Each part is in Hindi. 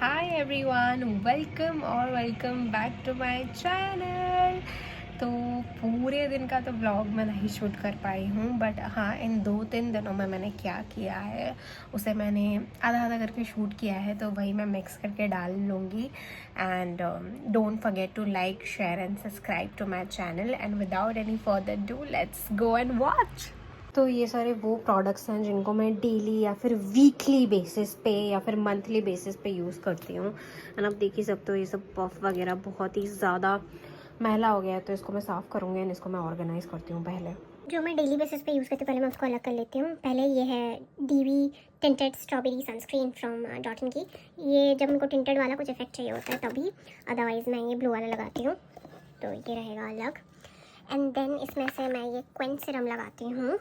Hi everyone, welcome back to my channel. तो पूरे दिन का तो व्लॉग मैं नहीं शूट कर पाई हूँ, बट हाँ, इन 2-3 दिनों में मैंने क्या किया है उसे मैंने आधा आधा करके शूट किया है, तो वही मैं मिक्स करके डाल लूँगी। And don't forget to like, share and subscribe to my channel. And without any further do, let's go and watch. तो ये सारे वो प्रोडक्ट्स हैं जिनको मैं डेली या फिर वीकली बेसिस पे या फिर मंथली बेसिस पे यूज़ करती हूँ। एंड आप देख ही सकते हो, ये सब पफ वगैरह बहुत ही ज़्यादा मैला हो गया है, तो इसको मैं साफ़ करूँगी एंड इसको मैं ऑर्गेनाइज़ करती हूँ। पहले जो मैं डेली बेसिस पे यूज़ करती हूँ, पहले मैं उसको अलग कर लेती हूँ। पहले ये है dewy tinted strawberry sunscreen from डॉटन की। ये जब उनको टिंटेड वाला कुछ इफेक्ट चाहिए होता है तभी, अदरवाइज़ मैं ये ब्लू वाला लगाती हूँ, तो ये रहेगा अलग। एंड देन इसमें से मैं ये क्वेंच सिरम लगाती हूँ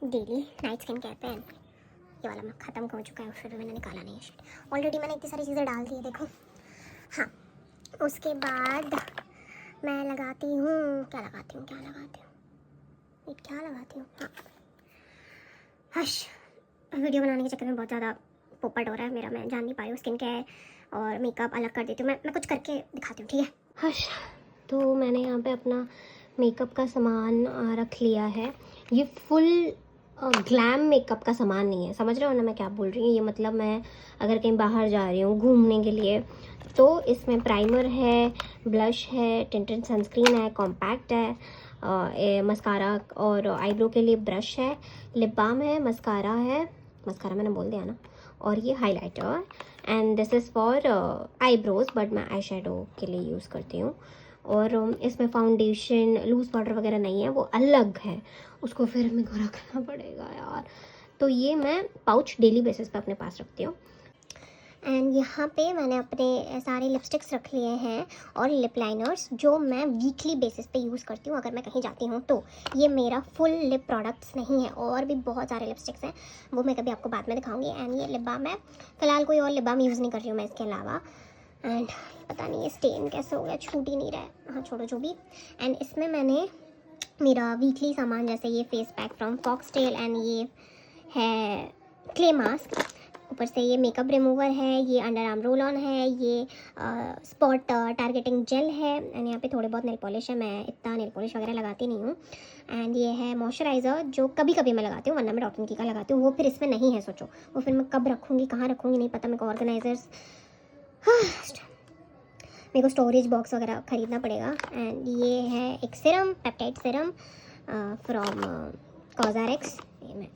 डेली नाइट स्किन केयर पे। ये वाला मैं ख़त्म हो चुका है, फिर मैंने निकाला नहीं है। ऑलरेडी मैंने इतनी सारी चीज़ें डाल दी है, देखो। हाँ, उसके बाद मैं लगाती हूँ क्या लगाती हूँ हाँ, हश। वीडियो बनाने के चक्कर में बहुत ज़्यादा पोपट हो रहा है मेरा, मैं जान नहीं पाई हूँ। स्किन केयर और मेकअप अलग कर देती हूँ, मैं कुछ करके दिखाती हूँ, ठीक है। हश। तो मैंने यहाँ पे अपना मेकअप का सामान रख लिया है। ये फुल ग्लैम मेकअप का सामान नहीं है, समझ रहे हो ना मैं क्या बोल रही हूँ। ये मतलब मैं अगर कहीं बाहर जा रही हूँ घूमने के लिए, तो इसमें प्राइमर है, ब्लश है, टिंटेड सनस्क्रीन है, कॉम्पैक्ट है, मस्कारा और आईब्रो के लिए ब्रश है, लिप बाम है, मस्कारा मैंने बोल दिया ना, और ये highlighter. And this is for eyebrows, but मैं आई शेडो के लिए यूज़ करती हूँ। और इसमें फाउंडेशन, लूज़ पाउडर वगैरह नहीं है, वो अलग है, उसको फिर मेरे को रखना पड़ेगा यार। तो ये मैं पाउच डेली बेसिस पे अपने पास रखती हूँ। एंड यहाँ पे मैंने अपने सारे लिपस्टिक्स रख लिए हैं और लिप लाइनर्स, जो मैं वीकली बेसिस पे यूज़ करती हूँ अगर मैं कहीं जाती हूँ तो। ये मेरा फुल लिप प्रोडक्ट्स नहीं है, और भी बहुत सारे लिपस्टिक्स हैं, वो मैं कभी आपको बाद में दिखाऊंगी। एंड ये लिप बाम है, फ़िलहाल कोई और लिप बाम यूज़ नहीं कर रही हूँ मैं इसके अलावा। एंड पता नहीं ये स्टेन कैसे हो गया, छूट ही नहीं रहा है। हाँ छोड़ो जो भी। एंड इसमें मैंने मेरा वीकली सामान, जैसे ये face pack from foxtail, and ये है क्ले मास्क, ऊपर से ये मेकअप रिमूवर है, ये अंडर आर्म रोल ऑन है, ये स्पॉट टारगेटिंग जेल है। एंड यहाँ पे थोड़े बहुत नेल पॉलिश है, मैं इतना नेल पॉलिश वगैरह लगाती नहीं हूँ। एंड ये है मॉइस्चराइज़र, जो कभी कभी मैं लगाती हूँ, वरना मैं डॉट एंड की का लगाती हूँ। वो फिर इसमें नहीं है, सोचो वो फिर मैं कब रखूँगी, कहाँ रखूँगी, नहीं पता मेरे को। ऑर्गेनाइजर्स, मेरे को स्टोरेज बॉक्स वगैरह ख़रीदना पड़ेगा। एंड ये है एक सिरम, पेप्टाइड सिरम फ्रॉम कॉज़ारेक्स। मैं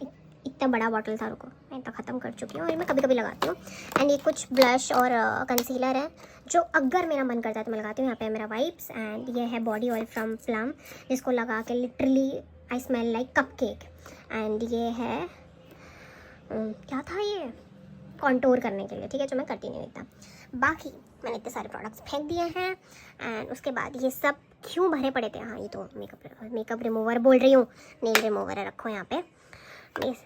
इतना बड़ा बॉटल था, रुको मैं इतना ख़त्म कर चुकी हूँ, और मैं कभी कभी लगाती हूँ। एंड ये कुछ ब्लश और कंसीलर है, जो अगर मेरा मन करता है तो मैं लगाती हूँ। यहाँ पे मेरा वाइप्स। एंड ये है बॉडी ऑयल फ्रॉम प्लम, जिसको लगा के literally I smell like cup cake. And ये है क्या था ये, कॉन्टोर करने के लिए, ठीक है, जो मैं करती नहीं इतना। बाकी मैंने इतने सारे प्रोडक्ट्स फेंक दिए हैं। एंड उसके बाद ये सब क्यों भरे पड़े थे, हाँ ये तो मेकअप रिमूवर बोल रही हूँ, नेल रिमूवर है, रखो यहाँ पे।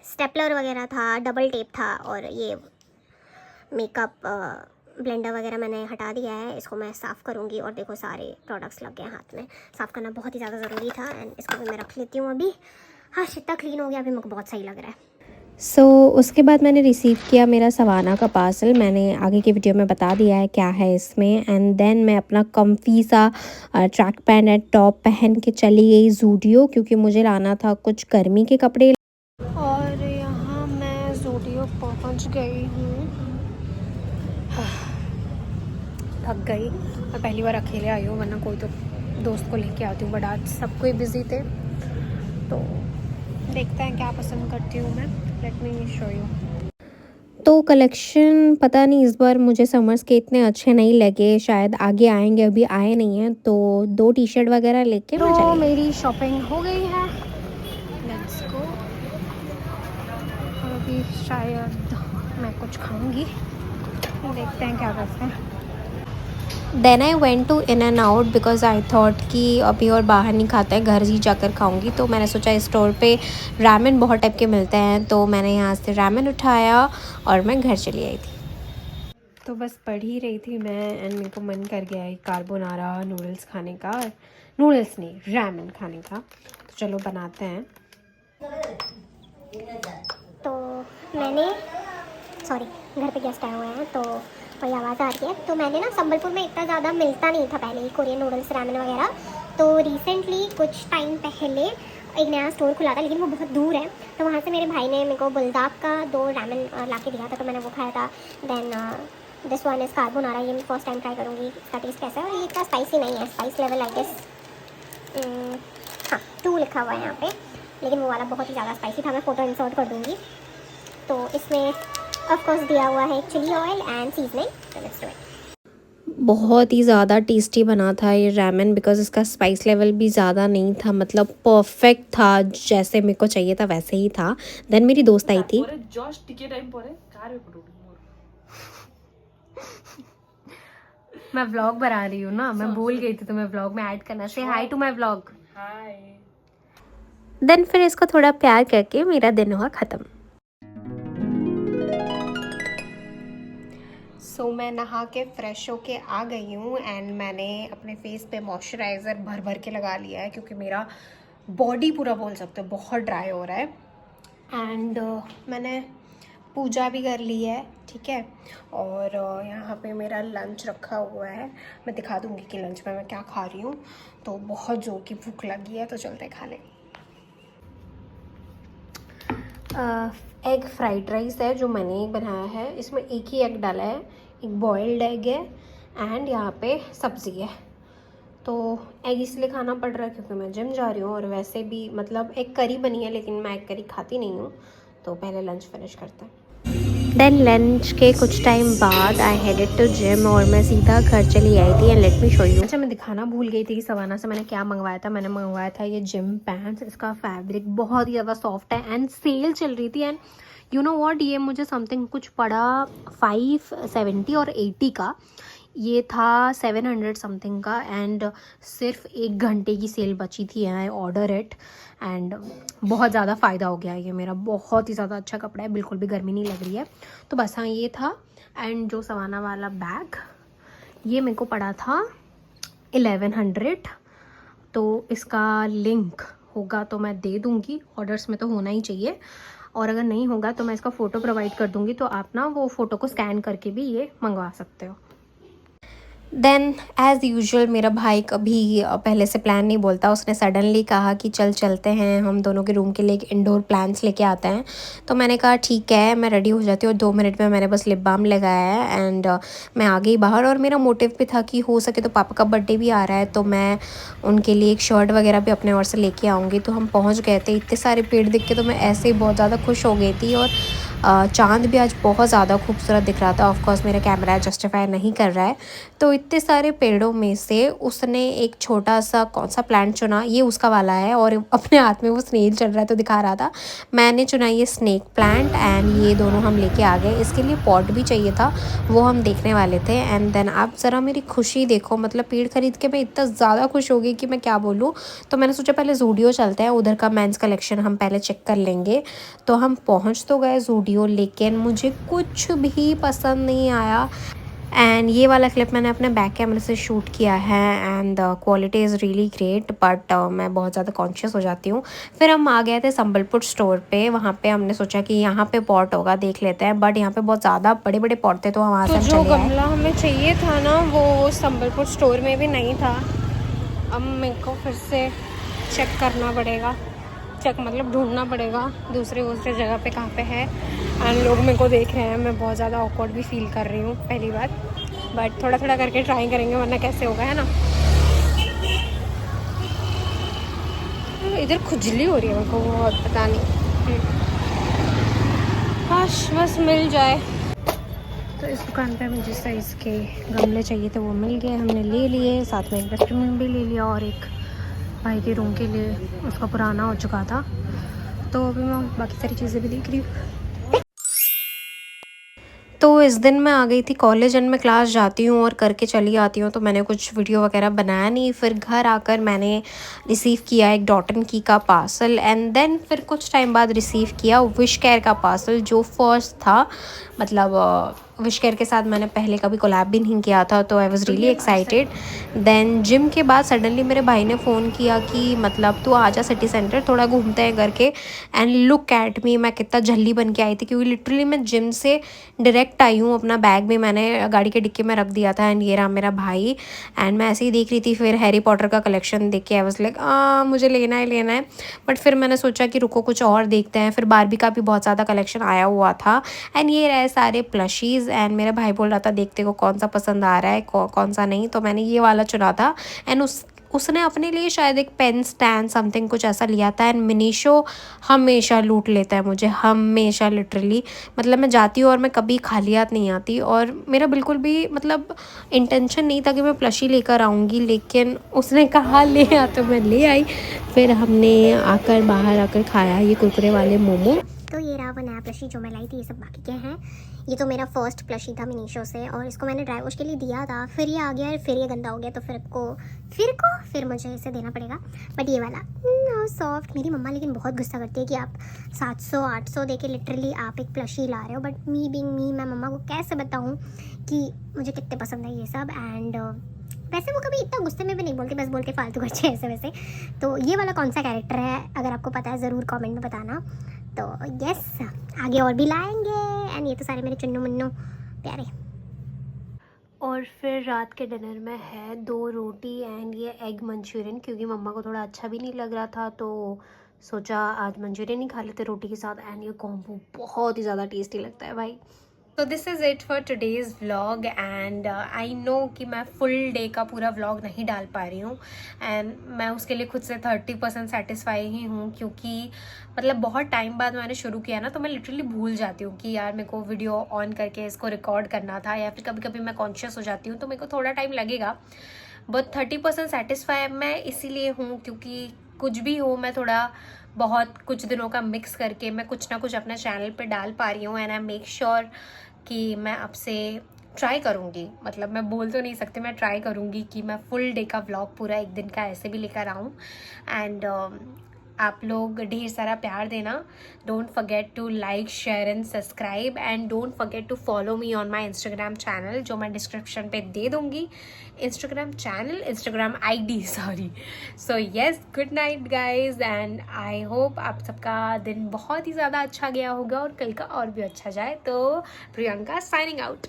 स्टेपलर वगैरह था, डबल टेप था, और ये मेकअप ब्लेंडर वगैरह मैंने हटा दिया है, इसको मैं साफ़ करूँगी। और देखो सारे प्रोडक्ट्स लग गए हाथ में, साफ़ करना बहुत ही ज़्यादा ज़रूरी था। एंड इसको भी मैं रख लेती हूँ अभी। हाँ, इतना क्लीन हो गया अभी, मुझे बहुत सही लग रहा है। उसके बाद मैंने रिसीव किया मेरा सवाना का पार्सल। मैंने आगे की वीडियो में बता दिया है क्या है इसमें। एंड देन मैं अपना कम्फी सा ट्रैक पैंट एंड टॉप पहन के चली गई ज़ूडियो, क्योंकि मुझे लाना था कुछ गर्मी के कपड़े। और यहाँ मैं ज़ूडियो पहुँच गई हूँ, थक गई। और पहली बार अकेले आई हूँ, वरना कोई तो दोस्त को लेके आती हूँ, बट आज सब कोई बिज़ी थे। तो देखते हैं क्या पसंद करती हूँ मैं, लेट मी शो यू। तो कलेक्शन पता नहीं, इस बार मुझे समर्स के इतने अच्छे नहीं लगे, शायद आगे आएंगे, अभी आए नहीं हैं। तो 2 टी-शर्ट वगैरह लेके मैं चली। मेरी शॉपिंग हो गई है, लेट्स गो। और अभी शायद मैं कुछ खाऊंगी, देखते हैं क्या करते हैं। Then I went to in and out, because I thought कि अभी और बाहर नहीं खाता है, घर ही जाकर खाऊंगी। तो मैंने सोचा इस स्टोर पे रामेन बहुत टाइप के मिलते हैं, तो मैंने यहाँ से रामेन उठाया और मैं घर चली आई थी। तो बस पढ़ ही रही थी मैं, एंड मेरे को मन कर गया है कार्बोनारा नूडल्स खाने का, नूडल्स नहीं रामेन खाने का। तो चलो बनाते हैं। तो मैंने, सॉरी, घर पे गेस्ट आए हुए हैं, तो कोई आवाज़ आ रही है। तो मैंने ना संबलपुर में इतना ज़्यादा मिलता नहीं था पहले कोरियन नूडल्स रामेन वगैरह, तो रिसेंटली कुछ टाइम पहले एक नया स्टोर खुला था, लेकिन वो बहुत दूर है। तो वहाँ से मेरे भाई ने मेरे को बुलदाक का 2 रामेन ला के दिया था, तो मैंने वो खाया था। Then this one is carbonara, ये मैं फर्स्ट टाइम ट्राई करूँगी इसका टेस्ट कैसा है। और ये इतना स्पाइसी नहीं है, स्पाइस लेवल आई गेस हाँ 2 लिखा हुआ है यहाँ पे, लेकिन वो वाला बहुत ही ज़्यादा स्पाइसी था। मैं फ़ोटो इंसर्ट कर दूँगी। तो इसमें ऑफ कोर्स दिया हुआ है चिली ऑयल एंड सीजनिंग। तो लेट्स डू इट। बहुत ही ज़्यादा टेस्टी बना था ये रैमेन, बिकॉज इसका स्पाइस लेवल भी ज़्यादा नहीं था, मतलब परफेक्ट था, जैसे मेरे को चाहिए था वैसे ही था। देन मेरी दोस्त आई थी। मैं व्लॉग बना रही हूँ ना, मैं भूल गई थी तुम्हें व्लॉग में ऐड करना। से हाय टू माय व्लॉग। देन फिर इसको थोड़ा प्यार करके मेरा दिन हुआ ख़त्म। सो मैं नहा के फ्रेश होके आ गई हूँ एंड मैंने अपने फेस पे मॉइस्चराइज़र भर भर के लगा लिया है, क्योंकि मेरा बॉडी पूरा बोल सकते हो बहुत ड्राई हो रहा है। एंड मैंने पूजा भी कर ली है, ठीक है। और यहाँ पे मेरा लंच रखा हुआ है, मैं दिखा दूँगी कि लंच में मैं क्या खा रही हूँ। तो बहुत जोर की भूख लगी है, तो चलते खा लें। एग फ्राइड राइस है जो मैंने ही बनाया है। इसमें एक ही एग डाला है, एक बॉइल्ड एग है एंड यहाँ पे सब्ज़ी है। तो एग इसलिए खाना पड़ रहा है क्योंकि मैं जिम जा रही हूँ, और वैसे भी मतलब एक करी बनी है, लेकिन मैं एग करी खाती नहीं हूँ। तो पहले लंच फिनिश करते हैं। देन लंच के कुछ टाइम बाद आई हेडेड टू जिम, और मैं सीधा घर चली आई थी। And let me show you. अच्छा, मैं दिखाना भूल गई थी कि सवाना से मैंने क्या मंगवाया था। मैंने मंगवाया था ये जिम पैंट्स। इसका फैब्रिक बहुत ही ज़्यादा सॉफ्ट है एंड सेल चल रही थी। एंड यू नो व्हाट, ये मुझे समथिंग कुछ पड़ा 570 और 80 का। ये था 700 समथिंग का, एंड सिर्फ 1 घंटे की सेल बची थी। आई ऑर्डर इट एंड बहुत ज़्यादा फ़ायदा हो गया ये मेरा। बहुत ही ज़्यादा अच्छा कपड़ा है, बिल्कुल भी गर्मी नहीं लग रही है। तो बस हाँ, ये था। एंड जो सवाना वाला बैग, ये मेरे को पड़ा था 1100। तो इसका लिंक होगा तो मैं दे दूँगी, ऑर्डर्स में तो होना ही चाहिए। और अगर नहीं होगा तो मैं इसका फ़ोटो प्रोवाइड कर दूँगी, तो आप ना वो फ़ोटो को स्कैन करके भी ये मंगवा सकते हो। देन एज़ यूजुअल मेरा भाई कभी पहले से प्लान नहीं बोलता। उसने सडनली कहा कि चल चलते हैं, हम दोनों के रूम के लिए एक इंडोर प्लांट्स लेके आते हैं। तो मैंने कहा ठीक है, मैं रेडी हो जाती हूँ। 2 मिनट में मैंने बस लिप बाम लगाया है एंड मैं आ गई बाहर। और मेरा मोटिव भी था कि हो सके तो पापा का बर्थडे भी आ रहा है, तो मैं उनके लिए एक शर्ट वगैरह भी अपने ओर से लेके आऊँगी। तो हम पहुँच गए थे। इतने सारे पेड़ दिख के तो मैं ऐसे ही बहुत ज़्यादा खुश हो गई थी। और चाँद भी आज बहुत ज़्यादा खूबसूरत दिख रहा था। ऑफकोर्स मेरा कैमरा जस्टिफाई नहीं कर रहा है। तो इतने सारे पेड़ों में से उसने एक छोटा सा कौन सा प्लांट चुना, ये उसका वाला है, और अपने हाथ में वो स्नेल चल रहा है तो दिखा रहा था। मैंने चुना ये स्नेक प्लांट एंड ये दोनों हम लेके आ गए। इसके लिए पॉट भी चाहिए था, वो हम देखने वाले थे। एंड देन आप ज़रा मेरी खुशी देखो, मतलब पेड़ खरीद के मैं इतना ज़्यादा खुश हो गई कि मैं क्या बोलूँ। तो मैंने सोचा पहले ज़ूडियो चलते हैं, उधर का मेंस कलेक्शन हम पहले चेक कर लेंगे। तो हम पहुँच तो गए ज़ूडियो, लेकिन मुझे कुछ भी पसंद नहीं आया। एंड ये वाला क्लिप मैंने अपने बैक कैमरे से शूट किया है and quality is really great, but मैं बहुत ज़्यादा कॉन्शियस हो जाती हूँ। फिर हम आ गए थे संबलपुर स्टोर पे। वहाँ पे हमने सोचा कि यहाँ पे पॉट होगा, देख लेते हैं, बट यहाँ पे बहुत ज़्यादा बड़े बड़े पॉट थे, तो वहाँ से हम चले आए। जो गमला हमें चाहिए था ना, वो संबलपुर स्टोर में भी नहीं था। अब मेरे को फिर से चेक करना पड़ेगा, चेक मतलब ढूंढना पड़ेगा दूसरे जगह पे कहाँ पे है। एंड लोग मेरे को देख रहे हैं, मैं बहुत ज़्यादा ऑकवर्ड भी फील कर रही हूँ पहली बार, बट थोड़ा थोड़ा करके ट्राई करेंगे, वरना कैसे होगा, है ना। इधर खुजली हो रही है मेरे को बहुत, पता नहीं। हाँ बस मिल जाए। तो इस दुकान पे मुझे साइज़ के गमले चाहिए थे, वो मिल गए, हमने ले लिए। साथ में एक डस्टबिन भी ले लिया, और एक भाई के रूम के लिए उसका पुराना हो चुका था। तो अभी मैं बाकी सारी चीज़ें भी देख रही हूँ। तो इस दिन मैं आ गई थी कॉलेज एंड मैं क्लास जाती हूँ और करके चली आती हूँ, तो मैंने कुछ वीडियो वगैरह बनाया नहीं। फिर घर आकर मैंने रिसीव किया एक डॉट एंड की का पार्सल, एंड देन फिर कुछ टाइम बाद रिसीव किया विश केयर का पार्सल, जो फर्स्ट था, मतलब विशकेयर के साथ मैंने पहले कभी कोलैब भी नहीं किया था, तो I was really excited. Then gym के बाद सडनली मेरे भाई ने फ़ोन किया कि मतलब तू आ जा सिटी सेंटर, थोड़ा घूमते हैं करके। एंड लुक एट मी, मैं कितना झल्ली बन के आई थी, क्योंकि लिटरली मैं जिम से डायरेक्ट आई हूँ। अपना बैग भी मैंने गाड़ी के डिक्की में रख दिया था। एंड ये रहा मेरा भाई। एंड मैं ऐसे ही देख रही थी, फिर हैरी पॉटर का कलेक्शन देख के आई वाज़ लाइक मुझे लेना है। बट फिर मैंने सोचा कि रुको कुछ और देखते हैं। फिर बारबी का भी बहुत ज़्यादा कलेक्शन आया हुआ था। एंड ये रहे सारे प्लशीज़। एंड मेरा भाई बोल रहा था देखते को कौन सा पसंद आ रहा है कौन सा नहीं, तो मैंने ये वाला चुना था। एंड उसने अपने लिए शायद एक पेन स्टैंड समथिंग कुछ ऐसा लिया था। एंड मिनीशो हमेशा लूट लेता है मुझे, हमेशा लिटरली। मतलब मैं जाती हूँ और मैं कभी खाली हाथ नहीं आती, और मेरा बिल्कुल भी मतलब इंटेंशन नहीं था कि मैं प्लशी लेकर आऊँगी, लेकिन उसने कहा ले आ तो मैं ले आई। फिर हमने बाहर आकर खाया ये कुरकुरे वाले मोमो। तो ये रहा वो नया प्लशी जो मैं लाई थी, ये सब बाकी के हैं। ये तो मेरा फर्स्ट प्लशी था मिनीशो से, और इसको मैंने ड्राई वॉश के लिए दिया था, फिर ये आ गया, फिर ये गंदा हो गया, तो फिर मुझे इसे देना पड़ेगा। बट ये वाला सॉफ्ट। मेरी मम्मा लेकिन बहुत गुस्सा करती है कि आप 700-800 दे के लिटरली आप एक प्लशी ला रहे हो। बट मी बिंग मी, मैं मम्मा को कैसे बताऊँ कि मुझे कितने पसंद है ये सब। एंड वैसे वो कभी इतना गुस्से में भी नहीं बोलती, बस बोलते फालतू खर्चे ऐसे वैसे। तो ये वाला कौन सा कैरेक्टर है, अगर आपको पता है ज़रूर कमेंट में बताना। तो यस, आगे और भी लाएंगे। एंड ये तो सारे मेरे चुन्नू मुन्नू प्यारे। और फिर रात के डिनर में है 2 रोटी एंड ये एग मंचूरियन, क्योंकि मम्मा को थोड़ा अच्छा भी नहीं लग रहा था, तो सोचा आज मंचूरियन ही खा लेते रोटी के साथ। एंड ये कॉम्बो बहुत ही ज़्यादा टेस्टी लगता है भाई। तो this is it for today's vlog. And I know कि मैं फुल डे का पूरा व्लॉग नहीं डाल पा रही हूँ, एंड मैं उसके लिए खुद से 30% सेटिस्फाई ही हूँ, क्योंकि मतलब बहुत टाइम बाद मैंने शुरू किया ना, तो मैं लिटरली भूल जाती हूँ कि यार मेरे को वीडियो ऑन करके इसको रिकॉर्ड करना था, या फिर कभी कभी मैं कॉन्शियस हो जाती हूँ, तो मेरे को थोड़ा टाइम लगेगा। बट 30% सेटिस्फाई मैं इसीलिए हूँ क्योंकि कुछ भी हो, मैं थोड़ा बहुत कुछ दिनों का मिक्स करके मैं कुछ ना कुछ अपने चैनल पे डाल पा रही हूँ। एंड आई मेक श्योर कि मैं आपसे ट्राई करूँगी, मतलब मैं बोल तो नहीं सकती, मैं ट्राई करूँगी कि मैं फुल डे का व्लॉग पूरा एक दिन का ऐसे भी लेकर आऊँ। एंड आप लोग ढेर सारा प्यार देना। Don't forget to like, share and subscribe. And don't forget to follow me on my Instagram channel, जो मैं डिस्क्रिप्शन पे दे दूँगी। Instagram channel, Instagram ID sorry. So yes, good night guys. And I hope आप सबका दिन बहुत ही ज़्यादा अच्छा गया होगा और कल का और भी अच्छा जाए। तो प्रियंका साइनिंग आउट।